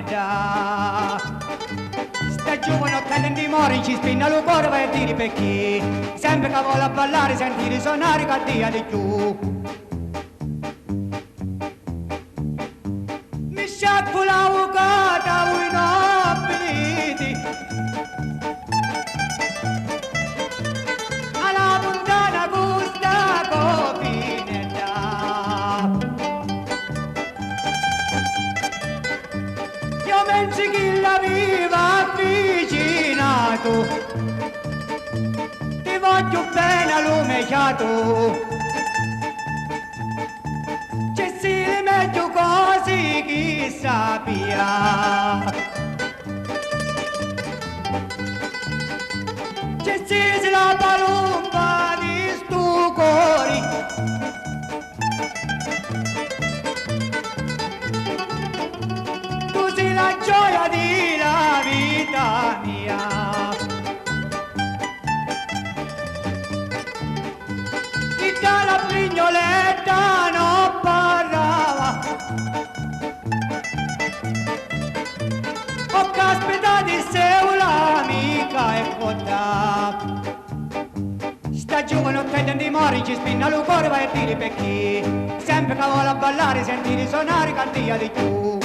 da. Sta giovane ottenne di mori, ci spinna lo cuore vai a dire perché. Sempre che vuole a ballare, sentire suonare che dia di più. Mi sciacquo l'avvocata, voi nobiliti. Alla puntana gusta copinetta. Io penso che la viva avvicinato, ti voglio bene all'umecchiato, c'è si meglio così chi sappia, c'è si la palumba di stu cori, tu sei la gioia di la vita mia. La brignoletta non parlava, oh caspita di sé l'amica è cotta. Sta giovane ottenne di mori, ci spinna lo cuore vai a dire perché. Sempre che vuole a ballare, sentire suonare cantia di più.